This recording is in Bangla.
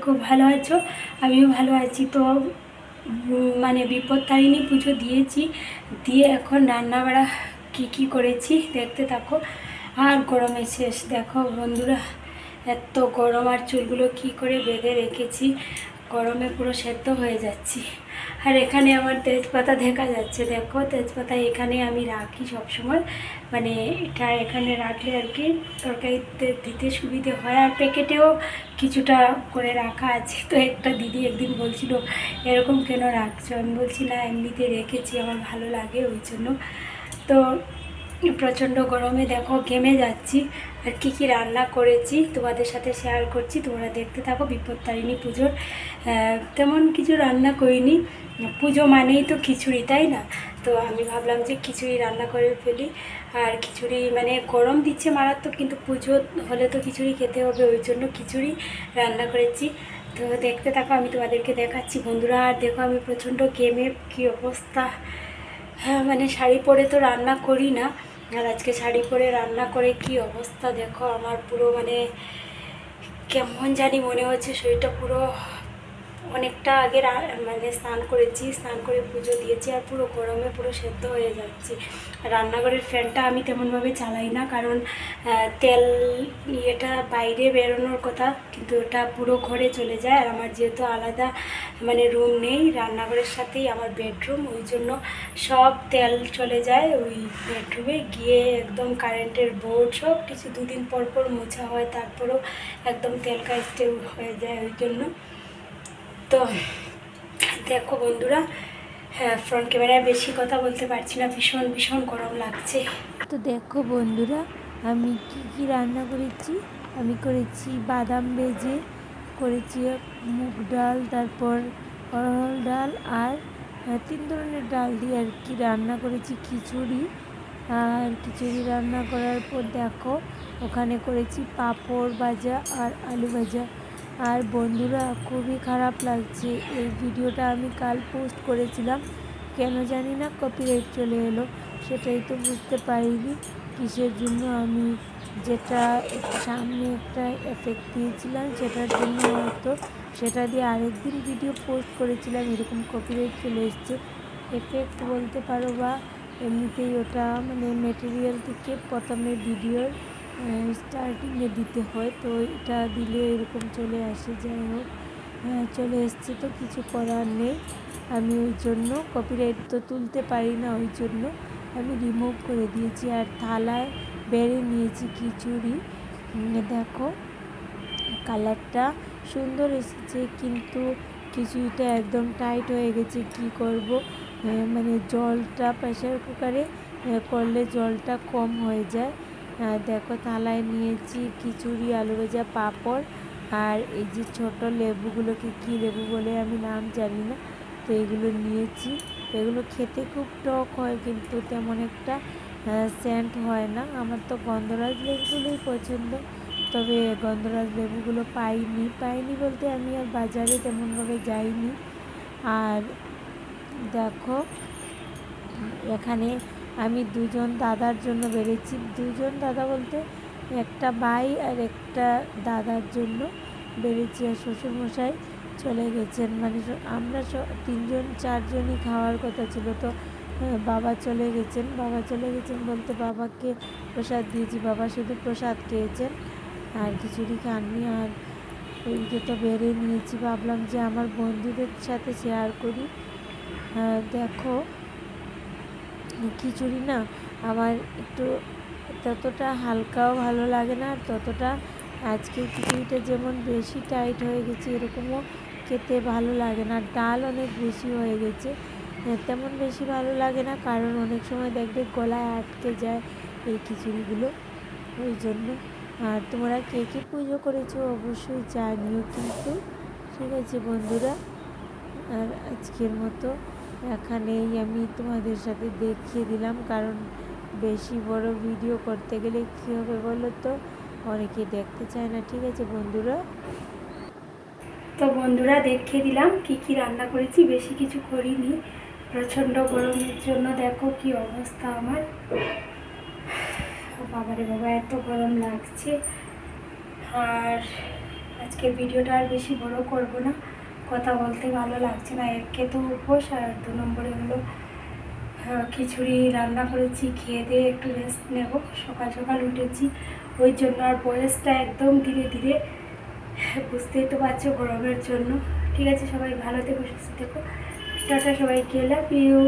খুব ভালো আছো, আমিও ভালো আছি। তো মানে বিপত্তারিণী পুজো দিয়েছি, দিয়ে এখন রান্নাবাড়া কি করেছি দেখতে থাকো। আর গরমে শেষ, দেখো বন্ধুরা, এত গরম, আর চুলগুলো কি করে বেঁধে রেখেছি, গরমে পুরো সেদ্ধ হয়ে যাচ্ছি। আর এখানে আমার তেজপাতা দেখা যাচ্ছে, দেখো তেজপাতা এখানে আমি রাখি সব সময়, মানে এটা এখানে রাখলে আর কি তরকারিতে দিতে সুবিধে হয়। আর প্যাকেটেও কিছুটা করে রাখা আছে। তো একটা দিদি একদিন বলছিল এরকম কেন রাখছো, আমি বলছি না এমনিতে রেখেছি, আমার ভালো লাগে ওই জন্য। তো প্রচণ্ড গরমে দেখো ঘেমে যাচ্ছি। আর কি রান্না করেছি তোমাদের সাথে শেয়ার করছি, তোমরা দেখতে থাকো। বিপত্তারিণী পুজোর তেমন কিছু রান্না করিনি, পুজো মানেই তো খিচুড়ি, তাই না? তো আমি ভাবলাম যে খিচুড়ি রান্না করে ফেলি। আর খিচুড়ি মানে গরম দিচ্ছে মারাত্মক, কিন্তু পুজো হলে তো খিচুড়ি খেতে হবে, ওই জন্য খিচুড়ি রান্না করেছি। তো দেখতে থাকো, আমি তোমাদেরকে দেখাচ্ছি বন্ধুরা। আর দেখো আমি প্রচণ্ড ঘেমে কী অবস্থা। হ্যাঁ, মানে শাড়ি পরে তো রান্না করি না, আর আজকে শাড়ি পরে রান্না করে কি অবস্থা দেখো আমার, পুরো মানে কেমন জানি মনে হচ্ছে শরীরটা পুরো। অনেকটা আগে মানে স্নান করেছি, স্নান করে পুজো দিয়েছি, আর পুরো গরমে পুরো সেদ্ধ হয়ে যাচ্ছে। রান্নাঘরের ফ্যানটা আমি তেমনভাবে চালাই না, কারণ তেল এটা বাইরে বেরোনোর কথা, কিন্তু ওটা পুরো ঘরে চলে যায়। আর আমার যেহেতু আলাদা মানে রুম নেই, রান্নাঘরের সাথেই আমার বেডরুম, ওই জন্য সব তেল চলে যায় ওই বেডরুমে গিয়ে, একদম কারেন্টের বোর্ড সব কিছু দুদিন পর পর মোছা হয়, তারপরেও একদম তেল কাজতে হয়ে যায়, ওই জন্য। তো দেখো বন্ধুরা, হ্যাঁ ফ্রন্ট ক্যামেরায় বেশি কথা বলতে পারছি না, ভীষণ ভীষণ গরম লাগছে। তো দেখো বন্ধুরা, আমি কি রান্না করেছি। আমি করেছি বাদাম ভেজে, করেছি মুগ ডাল, তারপর অরহর ডাল, আর 3 ধরনের ডাল দিয়ে আর কি রান্না করেছি খিচুড়ি। আর খিচুড়ি রান্না করার পর দেখো ওখানে করেছি পাঁপড় ভাজা আর আলু ভাজা। আর বন্ধুরা, খুবই খারাপ লাগছে, এই ভিডিওটা আমি কাল পোস্ট করেছিলাম, কেন জানি না কপিরাইট চলে এলো, সেটাই তো বুঝতে পারিনি কিসের জন্য। আমি যেটা সামনে একটা এফেক্ট দিয়েছিলাম সেটার জন্য হয়তো, সেটা দিয়ে আরেকদিন ভিডিও পোস্ট করেছিলাম, এরকম কপিরাইট চলে এসছে। এফেক্ট বলতে পারো, বা এমনিতেই ওটা মানে মেটেরিয়াল থেকে প্রথমে ভিডিওর স্টার্টিংয়ে দিতে হয়, তো এটা দিলে এরকম চলে আসে। যাই হোক, চলে এসছে তো কিছু করার নেই। আমি ওই জন্য কপিরাইট তো তুলতে পারি না, ওই জন্য আমি রিমুভ করে দিয়েছি। আর থালায় বেড়ে নিয়েছি খিচুড়ি। দেখো কালারটা সুন্দর এসেছে, কিন্তু খিচুড়িটা একদম টাইট হয়ে গেছে। কি করব, মানে জলটা প্রেসার কুকারে করলে জলটা কম হয়ে যায়। দেখো থালায় নিয়েছি খিচুড়ি, আলু ভাজা, পাঁপড়, আর এই যে ছোট লেবুগুলোকে কী লেবু বলে আমি নাম জানি না, তো এগুলো নিয়েছি। এগুলো খেতে খুব টক হয়, কিন্তু তেমন একটা সেন্ট হয় না। আমার তো গন্ধরাজ লেবুগুলোই পছন্দ, তবে গন্ধরাজ লেবুগুলো পাইনি বলতে আমি আর বাজারে তেমনভাবে যাইনি। আর দেখো এখানে আমি দুজন দাদার জন্য বেড়েছি, দুজন দাদা বলতে একটা ভাই আর একটা দাদার জন্য বেড়েছি। আর শ্বশুরমশাই চলে গেছেন, মানে আমরা 3-4জনই খাওয়ার কথা ছিল, তো বাবা চলে গেছেন বলতে বাবাকে প্রসাদ দিয়েছি, বাবা শুধু প্রসাদ খেয়েছেন আর খিচুড়ি খাননি। আর ওইদিকে তো বেড়ে নিয়েছি, ভাবলাম যে আমার বন্ধুদের সাথে শেয়ার করি। দেখো খিচুড়ি না আমার একটু ততটা হালকাও ভালো লাগে না, আর ততটা আজকের খিচুড়িটা যেমন বেশি টাইট হয়ে গেছে এরকমও খেতে ভালো লাগে না। ডাল অনেক বেশি হয়ে গেছে, তেমন বেশি ভালো লাগে না, কারণ অনেক সময় দেখবে গলায় আটকে যায় এই খিচুড়িগুলো, ওই জন্য। আর তোমরা কে কে পুজো করেছো অবশ্যই জানিও কিন্তু। ঠিক আছে বন্ধুরা, আর আজকের মতো এখানেই আমি তোমাদের সাথে দেখিয়ে দিলাম, কারণ বেশি বড় ভিডিও করতে গেলে কী হবে বলো তো, অনেকে দেখতে চায় না। ঠিক আছে বন্ধুরা, তো বন্ধুরা দেখিয়ে দিলাম কি রান্না করেছি, বেশি কিছু করিনি, প্রচণ্ড গরমের জন্য দেখো কি অবস্থা আমার। বাবারে বাবা, এত গরম লাগছে। আর আজকের ভিডিওটা আর বেশি বড় করব না, কথা বলতে ভালো লাগছে না। একে তো উপোস, আর 2 নম্বরে হলো খিচুড়ি রান্না করেছি, খেয়ে দিয়ে একটু রেস্ট নেব। সকাল সকাল উঠেছি, ওই জন্য আর বয়সটা একদম ধীরে ধীরে, বুঝতেই তো পারছো গরমের জন্য। ঠিক আছে, সবাই ভালো থেকো, সুস্থ থেকো, টাটা, সবাইকে লাভ ইউ।